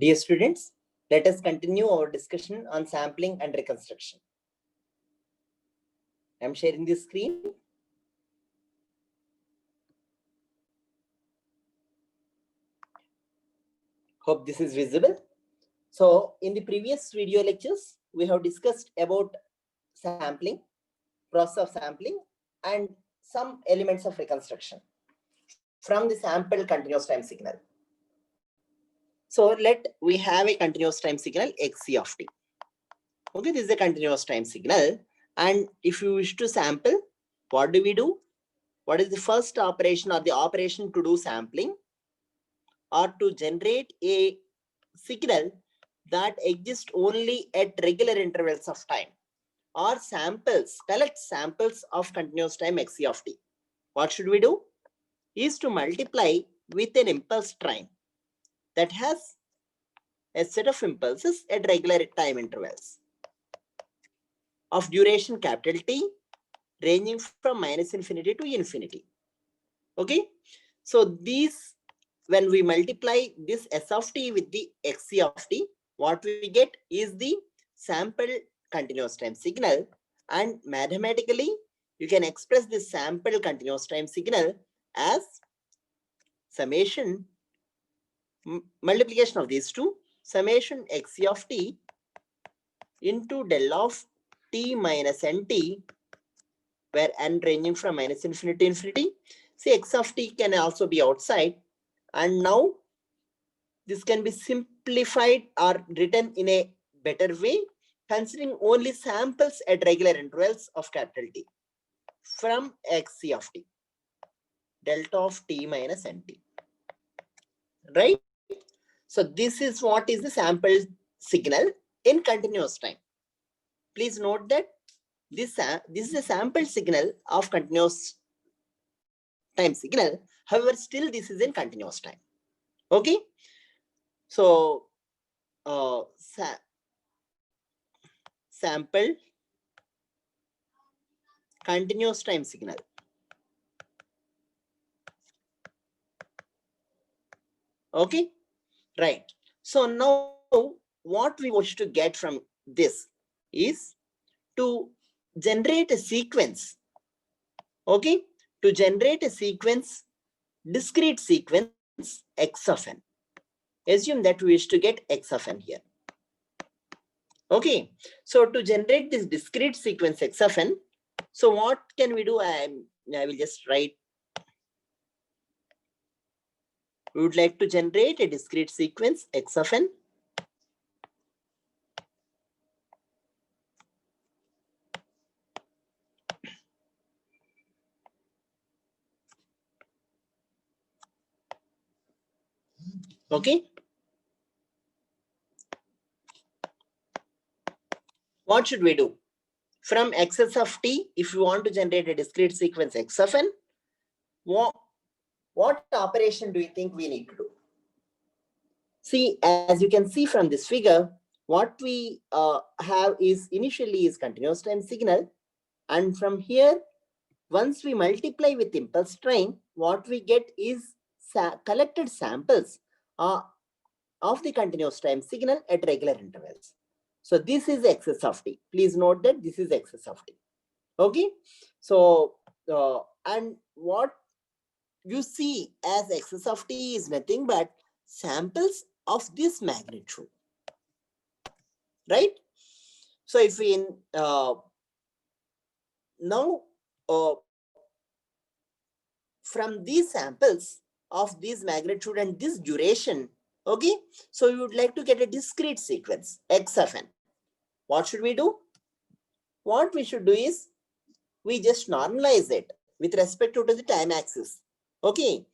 Dear students, let us continue our discussion on sampling and reconstruction. I am sharing the screen. Hope this is visible. So in the previous video lectures, we have discussed about sampling, process of sampling, and some elements of reconstruction from the sampled continuous time signal. So we have a continuous time signal xc of t. Okay, this is a continuous time signal. And if you wish to sample, what do we do? What is the first operation or the operation to do sampling or to generate a signal that exists only at regular intervals of time or collect samples of continuous time xc of t? What should we do? Is to multiply with an impulse train that has a set of impulses at regular time intervals of duration capital T ranging from -infinity to infinity. Okay, so these, when we multiply this s of t with the xc of t, what we get is the sample continuous time signal, and mathematically you can express this sample continuous time signal as summation multiplication of these two, summation xc of t into del of t minus nt, where n ranging from -infinity to infinity. See, x of t can also be outside, and now this can be simplified or written in a better way, considering only samples at regular intervals of capital T from xc of t, delta of t minus nt. Right? So this is what is the sample signal in continuous time. Please note that this is a sample signal of continuous time signal. However, still this is in continuous time. Okay. So sample continuous time signal. Okay. Right. So now what we wish to get from this is to generate a sequence. Okay. To generate a sequence, discrete sequence x of n. Assume that we wish to get x of n here. Okay. So to generate this discrete sequence x of n, so what can we do? I will just write. We would like to generate a discrete sequence x of n. Okay. What should we do? From xs of t, if you want to generate a discrete sequence x of n, what operation do you think we need to do? See, as you can see from this figure, what we have is initially is continuous time signal, and from here, once we multiply with impulse train, what we get is collected samples of the continuous time signal at regular intervals. So this is xs of t. Please note that this is xs of t. Okay. So and what you see as xs of t is nothing but samples of this magnitude. Right. So if we now from these samples of this magnitude and this duration, okay, so we would like to get a discrete sequence x of n. What should we do? What we should do is we just normalize it with respect to the time axis. Okay,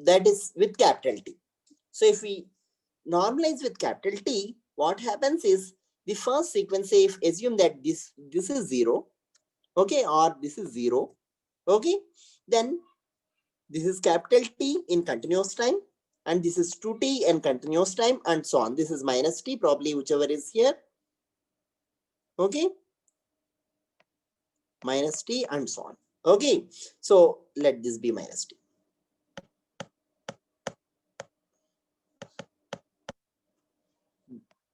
that is with capital T. So if we normalize with capital T, what happens is the first sequence, if assume that this is 0, okay, or this is 0, okay, then this is capital T in continuous time, and this is 2t in continuous time, and so on. This is minus t, probably whichever is here. Okay, minus t and so on. Okay, so let this be minus t.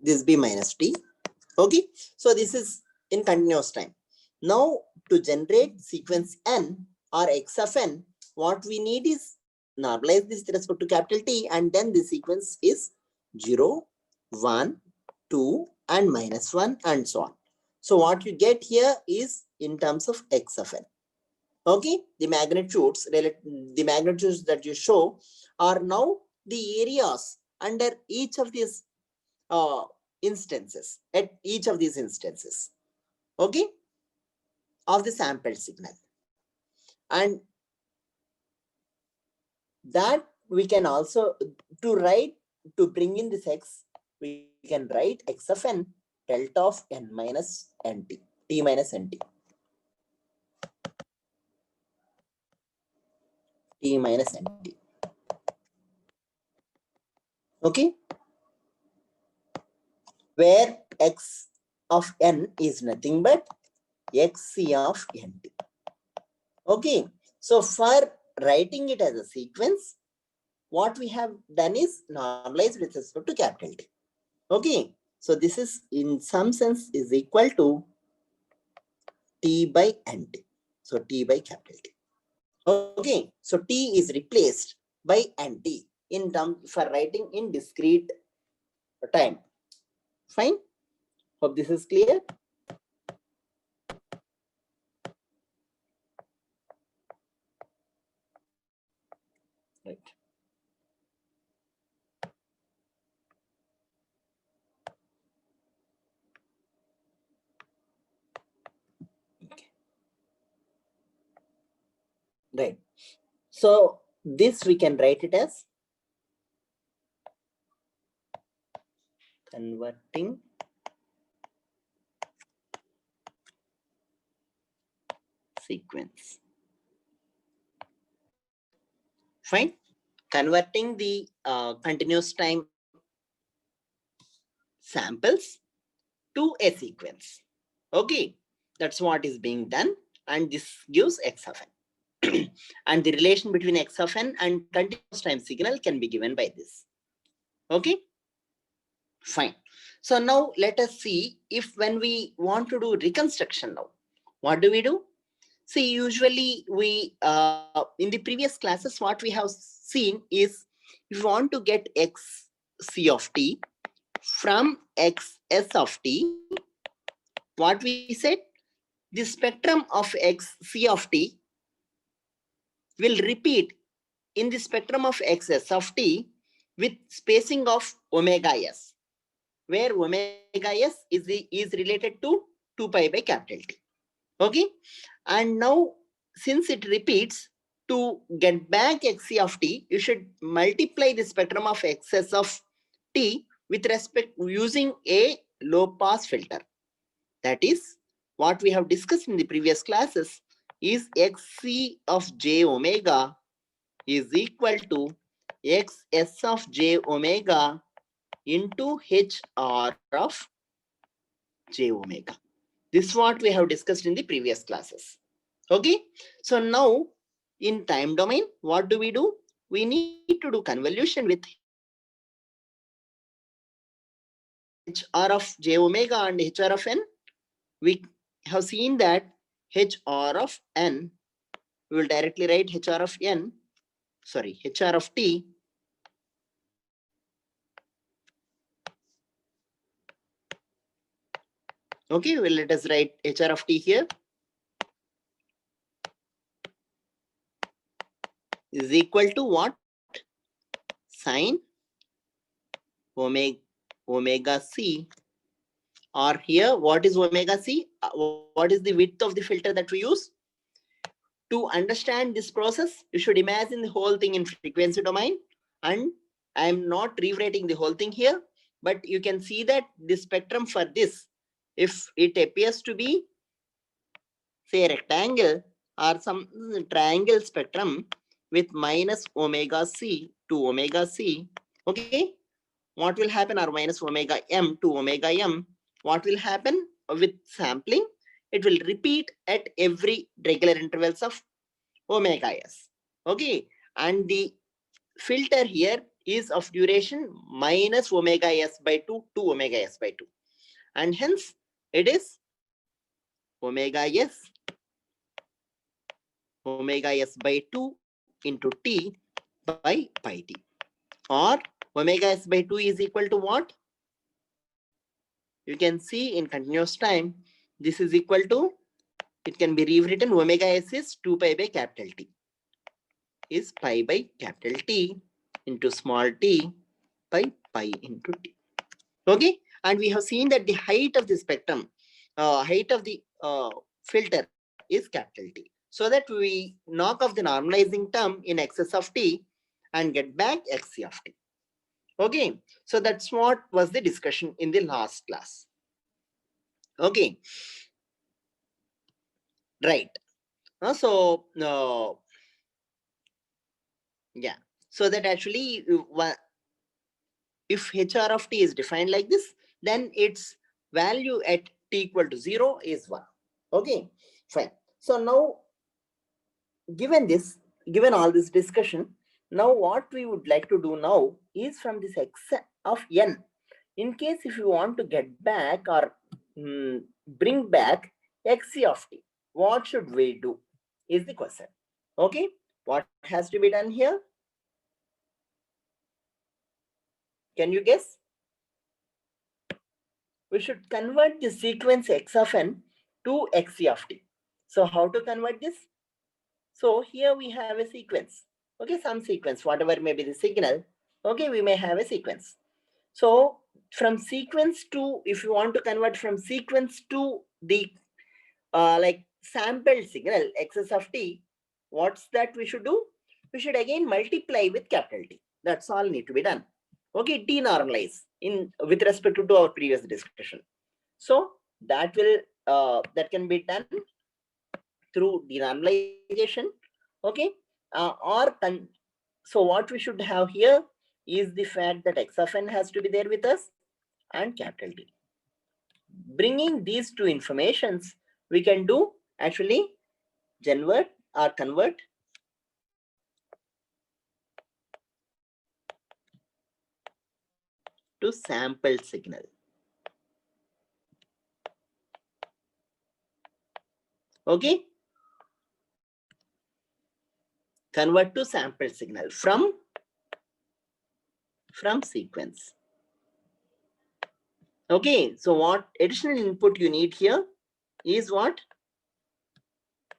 this b minus t. Okay, so this is in continuous time. Now to generate sequence n or x of n, what we need is normalize this with respect to capital T, and then the sequence is 0, 1, 2 and minus 1 and so on. So what you get here is in terms of x of n. Okay, the magnitudes that you show are now the areas under each of these instances, at each of these instances, okay, of the sample signal. And that we can also, to bring in this x, we can write x of n delta of n minus nt, t minus nt, t minus nt. Okay, where x of n is nothing but xc of nt. Okay, so for writing it as a sequence, what we have done is normalized with respect to capital T. Okay, so this is in some sense is equal to t by nt. So t by capital T. Okay, so t is replaced by nt in term for writing in discrete time. Fine. Hope this is clear. Right. Okay. Right. So this we can write it as converting sequence. Fine. Converting the continuous time samples to a sequence. Okay, that's what is being done, and this gives x of n. And the relation between x of n and continuous time signal can be given by this. Okay, fine. So now let us see if when we want to do reconstruction now, what do? See, usually we in the previous classes, what we have seen is if you want to get x c of t from x s of t, what we said, the spectrum of x c of t will repeat in the spectrum of x s of t with spacing of omega s, where omega s is related to 2 pi by capital T. Okay, and now since it repeats, to get back xc of t, you should multiply the spectrum of xs of t with respect using a low pass filter. That is what we have discussed in the previous classes is xc of j omega is equal to xs of j omega into hr of j omega. This is what we have discussed in the previous classes. Okay, so now in time domain, what do? We need to do convolution with hr of j omega and hr of n. We have seen that hr of n, we will directly write hr of n, sorry, hr of t okay, well, let us write hr of t here is equal to what? Sine omega c, or here what is omega c? What is the width of the filter that we use? To understand this process, you should imagine the whole thing in frequency domain, and I am not rewriting the whole thing here, but you can see that the spectrum for this, if it appears to be say a rectangle or some triangle spectrum with minus omega c to omega c, okay, what will happen, or minus omega m to omega m, what will happen with sampling? It will repeat at every regular intervals of omega s. Okay, and the filter here is of duration minus omega s by 2 to omega s by 2. And hence it is omega s by 2 into t by pi t. Or omega s by 2 is equal to what? You can see in continuous time, this is equal to, it can be rewritten, omega s is 2 pi by capital T, is pi by capital T into small t by pi into t. Okay, and we have seen that the height of the spectrum, height of the filter is capital T, so that we knock off the normalizing term in excess of t and get back xc of t. Okay, so that's what was the discussion in the last class. Okay, right. Yeah, so that actually if hr of t is defined like this, then its value at t equal to 0 is 1. Okay, fine. So now, given all this discussion, now what we would like to do now is from this x of n, in case if you want to get back or bring back xc of t, what should we do is the question. Okay, what has to be done here? Can you guess? We should convert the sequence x of n to xc of t. So how to convert this? So here we have a sequence. Okay, some sequence, whatever may be the signal. Okay, we may have a sequence. So from sequence to, if you want to convert from sequence to the like sampled signal xs of t, what's that we should do? We should again multiply with capital T. That's all need to be done. Okay, denormalize in with respect to our previous discussion. So that will that can be done through denormalization. Okay, so what we should have here is the fact that x of n has to be there with us and capital T. Bringing these two informations, we can do actually convert to sample signal. Okay, convert to sample signal from sequence. Okay, so what additional input you need here is what?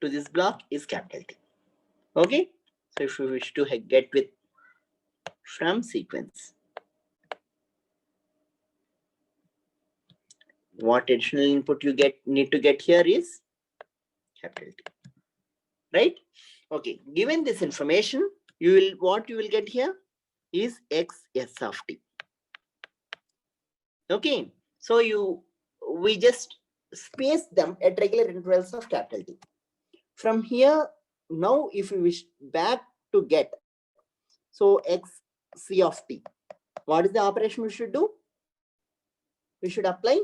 To this block is capital T. Okay, so if you wish to get with from sequence, what additional input you need to get here is capital T, right? Okay, given this information, you will get here is xs of t. Okay, so we just space them at regular intervals of capital T. From here, now if you wish back to get, so xc of t, what is the operation we should do? We should apply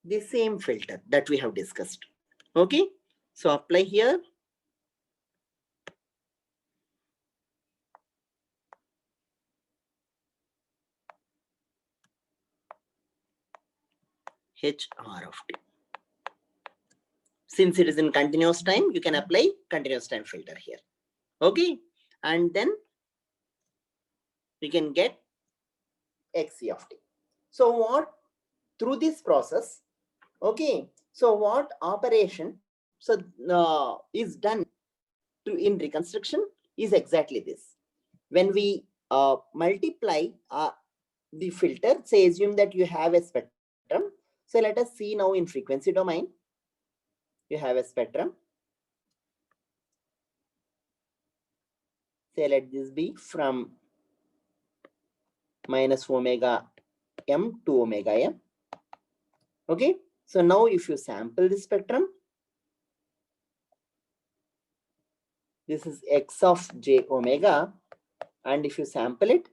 the same filter that we have discussed. Okay, so apply here. HR of t. Since it is in continuous time, you can apply continuous time filter here. Okay, and then we can get xc of t. So what, through this process, okay, so what operation is done in reconstruction is exactly this. When we multiply the filter, say assume that you have a spectrum. So let us see now in frequency domain, you have a spectrum. Say let this be from minus omega m to omega m. Okay, so now if you sample the spectrum, this is x of j omega, and if you sample it,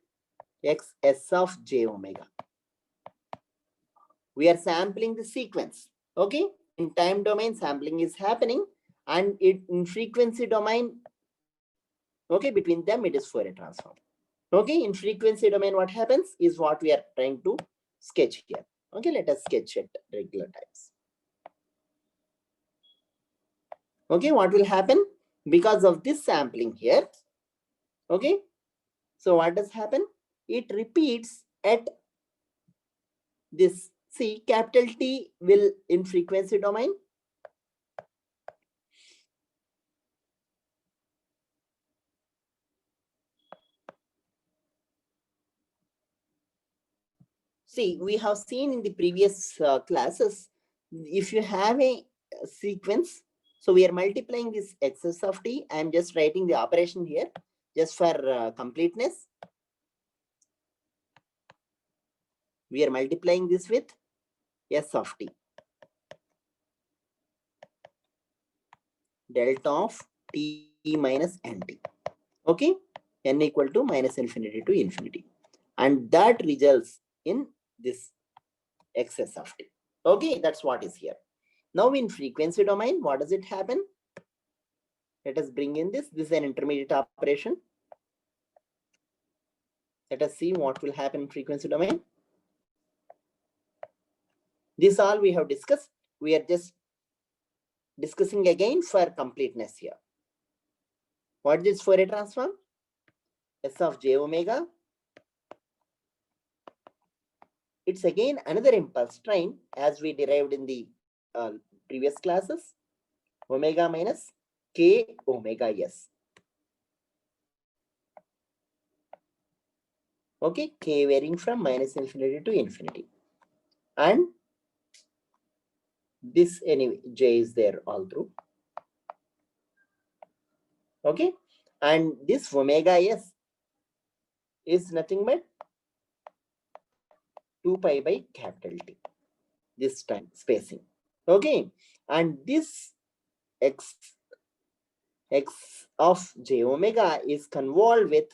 x s of j omega. We are sampling the sequence. Okay, in time domain sampling is happening, and in frequency domain Okay, between them it is Fourier transform. Okay, in frequency domain, what happens is what we are trying to sketch here. Okay, let us sketch at regular times. Okay, what will happen because of this sampling here? Okay, so what does happen? It repeats at this. See, capital T will in frequency domain. See, we have seen in the previous classes, if you have a sequence, so we are multiplying this excess of t. I am just writing the operation here just for completeness. We are multiplying this with s of t. Delta of t minus nt. Okay, n equal to minus infinity to infinity. And that results in this excess of t. Okay, that's what is here. Now in frequency domain, what does it happen? Let us bring in this. This is an intermediate operation. Let us see what will happen in frequency domain. This all we have discussed. We are just discussing again for completeness here. What is this Fourier transform? S of j omega. It's again another impulse train as we derived in the previous classes. Omega minus k omega s. Okay, k varying from minus infinity to infinity. And this anyway, j is there all through. Okay, and this omega s is nothing but 2 pi by capital T, this time spacing. Okay, and this x of j omega is convolved with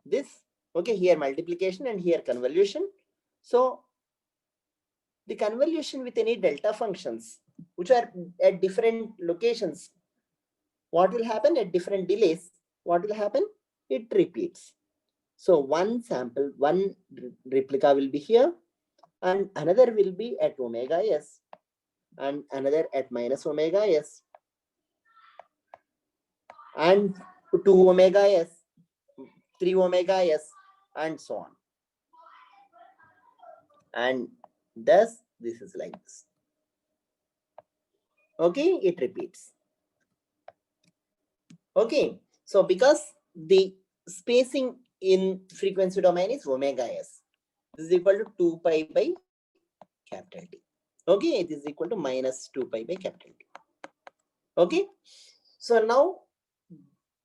this. Okay, here multiplication and here convolution. So the convolution with any delta functions which are at different locations, what will happen at different delays? What will happen? It repeats. So one sample, one replica will be here, and another will be at omega s, and another at minus omega s, and 2 omega s, 3 omega s, and so on. And thus, this is like this. Okay, it repeats. Okay, so because the spacing in frequency domain is omega s, this is equal to 2 pi by capital T. Okay, it is equal to minus 2 pi by capital T. Okay, so now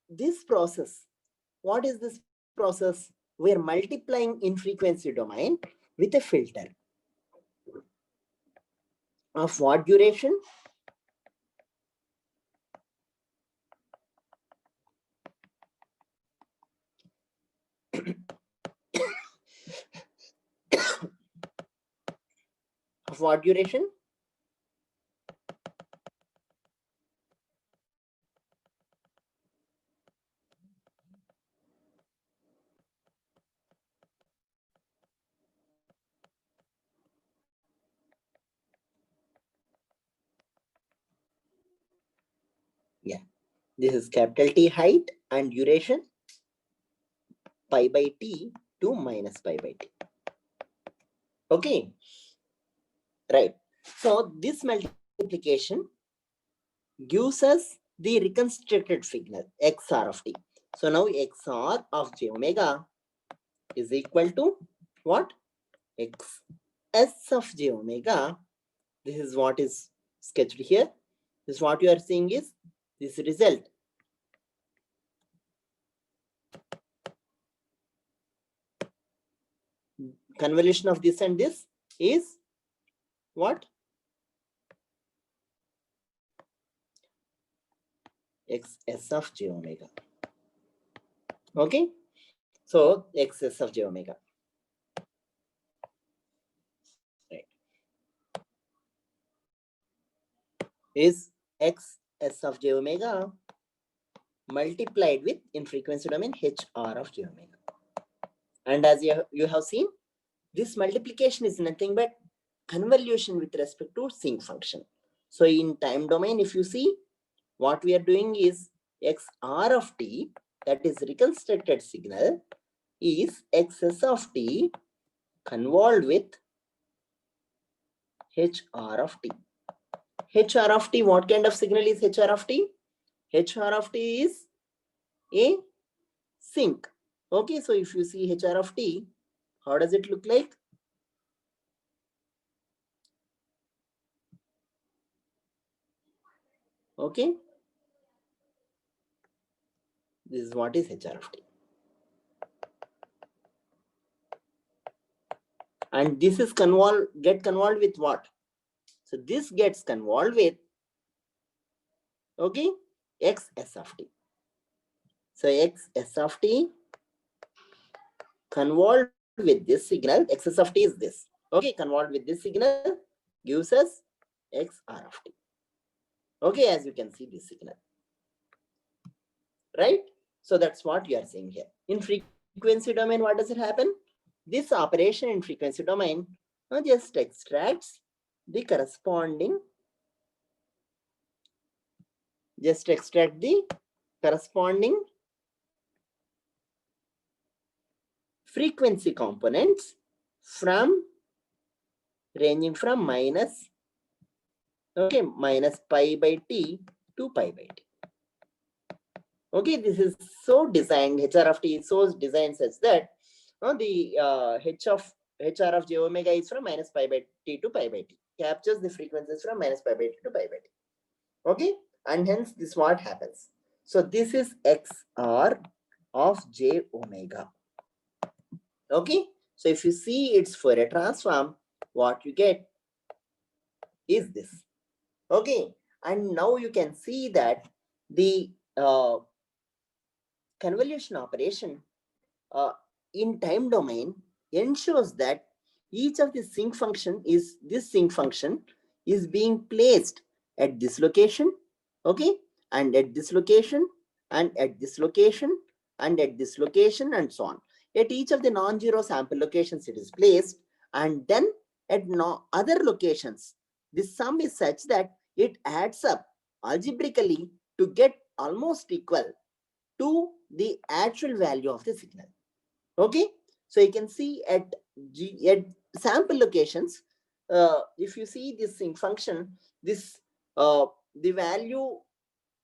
this process, what is this process? We are multiplying in frequency domain with a filter of what duration? Of what duration? Yeah, this is capital T height and duration pi by t to minus pi by t. Okay, right. So this multiplication gives us the reconstructed figure xr of t. So now xr of j omega is equal to what? X s of j omega. This is what is sketched here. This is what you are seeing is this result. Convolution of this and this is what? Xs of j omega. Okay, so xs of j omega. Right. Is x S of j omega multiplied with, in frequency domain, HR of j omega. And as you have seen, this multiplication is nothing but convolution with respect to sinc function. So in time domain, if you see, what we are doing is XR of t, that is reconstructed signal, is XS of t convolved with HR of t. HR of t, what kind of signal is HR of t? HR of t is a sinc. Okay, so if you see HR of t, how does it look like? Okay, this is what is HR of t. And this is get convolved with what? So this gets convolved with, okay, XS of t. So XS of t convolved with this signal, XS of t is this. Okay, convolved with this signal gives us XR of t. Okay, as you can see this signal, right? So that's what you are seeing here. In frequency domain, what does it happen? This operation in frequency domain just extracts the corresponding, frequency components from ranging from minus pi by t to pi by t. Okay, this is so designed, HR of t is so designed such that the HR of j omega is from minus pi by t to pi by t, captures the frequencies from minus pi by t to pi by t. Okay, and hence this what happens. So this is XR of j omega. Okay, so if you see its Fourier transform, what you get is this. Okay, and now you can see that the convolution operation in time domain ensures that each of the sinc function is being placed at this location, okay, and at this location, and at this location, and at this location, and so on. At each of the non-zero sample locations it is placed, and then at other locations the sum is such that it adds up algebraically to get almost equal to the actual value of the signal. Okay, so you can see at sample locations, if you see this sinc function, this the value,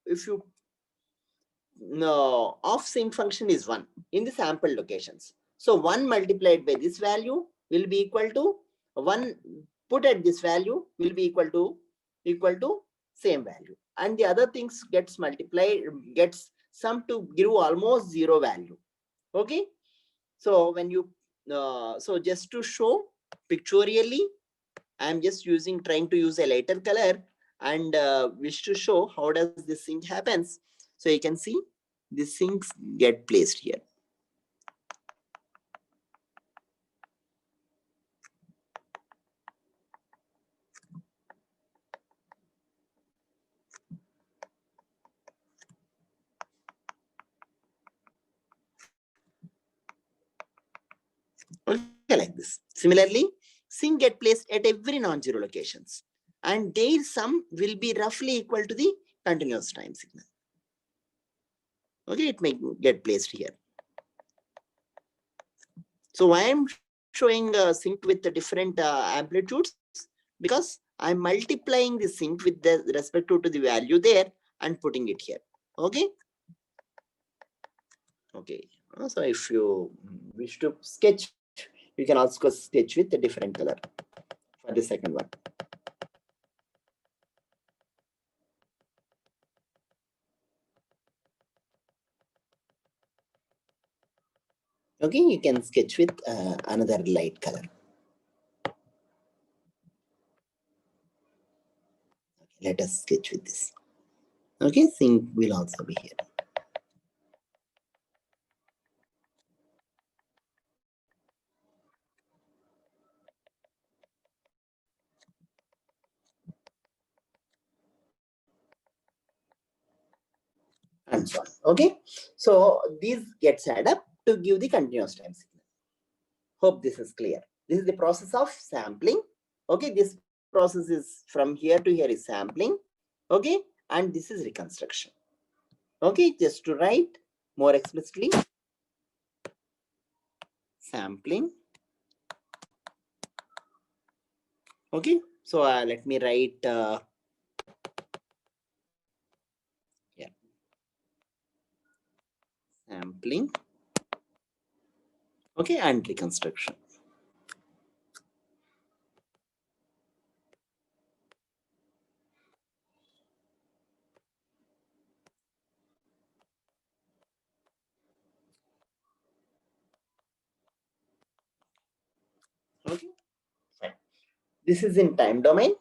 if you of sinc function is 1 in the sample locations. So 1 multiplied by this value will be equal to 1 put at this value will be equal to same value, and the other things gets multiplied, gets summed to give almost 0 value. Okay, so when you so just to show pictorially, I am just trying to use a lighter color, and wish to show how does this thing happens. So you can see these things get placed here. Okay, like this. Similarly, sync get placed at every non-zero locations, and their sum will be roughly equal to the continuous time signal. Okay, it may get placed here. So why I'm showing sync with the different amplitudes? Because I'm multiplying the sync with the respect to the value there and putting it here. Okay. Okay. So if you wish to sketch, you can also sketch with a different color for the second one. Okay, you can sketch with another light color. Okay, let us sketch with this. Okay, sync will also be here. and so on. Okay, so these gets added up to give the continuous time signal. Hope this is clear. This is the process of sampling. Okay, this process is from here to here is sampling. Okay, and this is reconstruction. Okay, just to write more explicitly, sampling. Okay, so let me write sampling. Okay, and reconstruction. Okay, fine. This is in time domain.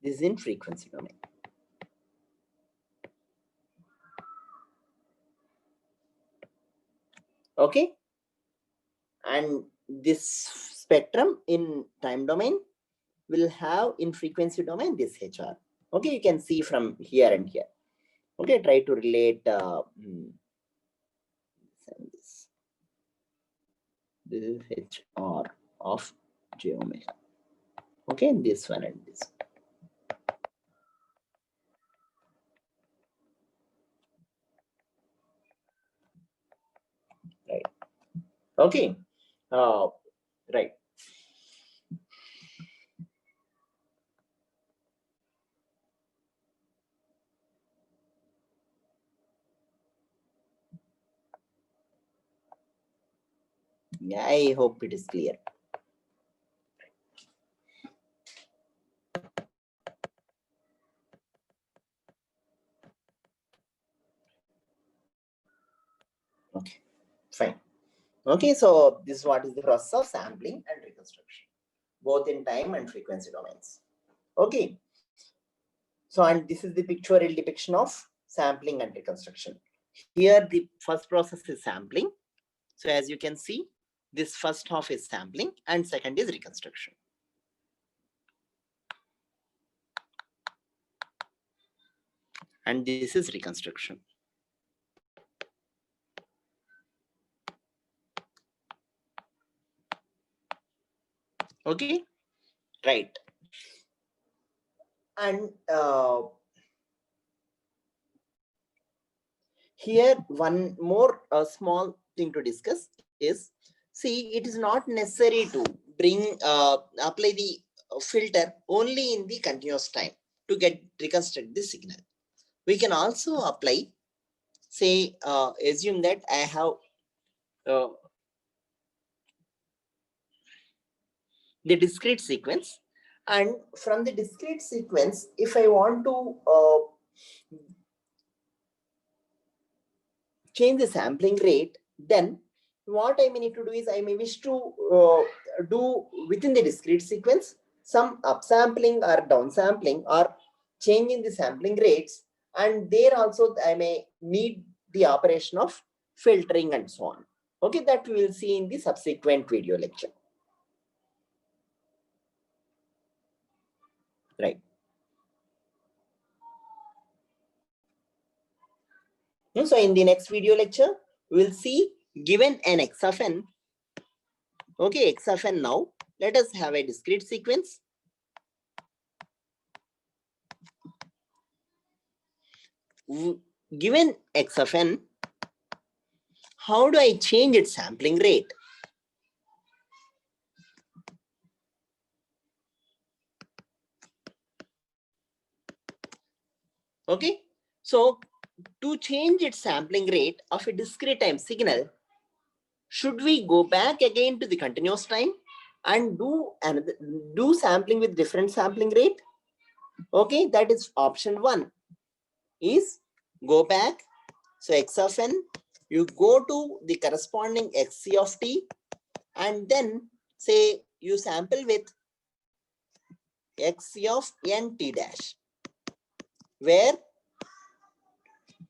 This is in frequency domain. Okay, and this spectrum in time domain will have in frequency domain this HR. Okay, you can see from here and here. Okay, try to relate this is HR of j omega. Okay, this one and this one. Right. Okay. Right. Yeah, I hope it is clear. Okay, fine. Okay, so this is what is the process of sampling and reconstruction, both in time and frequency domains. Okay. So, and this is the pictorial depiction of sampling and reconstruction. Here, the first process is sampling. So, as you can see, this first half is sampling and second is reconstruction. And this is reconstruction. Okay, right. And here, one more small thing to discuss is, see, it is not necessary to bring, apply the filter only in the continuous time to get reconstruct the signal. We can also apply, say, assume that I have the discrete sequence, and from the discrete sequence, if I want to change the sampling rate, then what I may need to do is I may wish to do within the discrete sequence some upsampling or downsampling or changing the sampling rates, and there also I may need the operation of filtering and so on. Okay, that we will see in the subsequent video lecture. Right. So in the next video lecture, we will see, given an x of n, okay, x of n now, let us have a discrete sequence. Given x of n, how do I change its sampling rate? Okay, so to change its sampling rate of a discrete time signal, should we go back again to the continuous time and do sampling with different sampling rate? Okay, that is option 1 is go back. So x of n, you go to the corresponding xc of t and then say you sample with xc of n t dash, where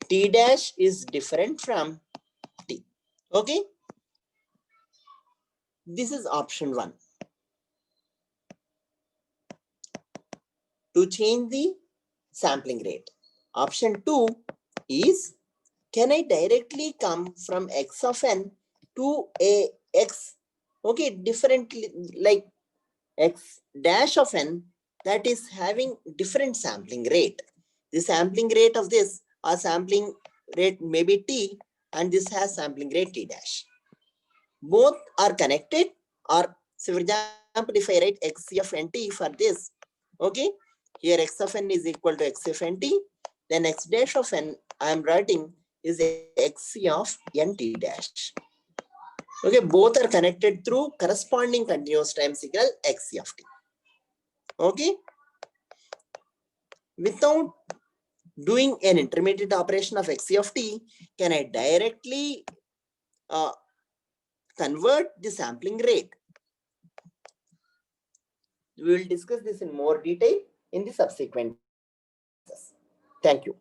t dash is different from t. Okay, this is option 1. to change the sampling rate. Option 2 is, can I directly come from x of n to a x, okay, differently, like x dash of n that is having different sampling rate. The sampling rate of this or sampling rate may be t, and this has sampling rate t dash. Both are connected, or so for example, if I write x of nt for this, okay, here x of n is equal to x of nt, then x dash of n I am writing is x of nt dash. Okay, both are connected through corresponding continuous time signal x of t. Okay, without doing an intermediate operation of x of t, can I directly convert the sampling rate? We will discuss this in more detail in the subsequent classes. Thank you.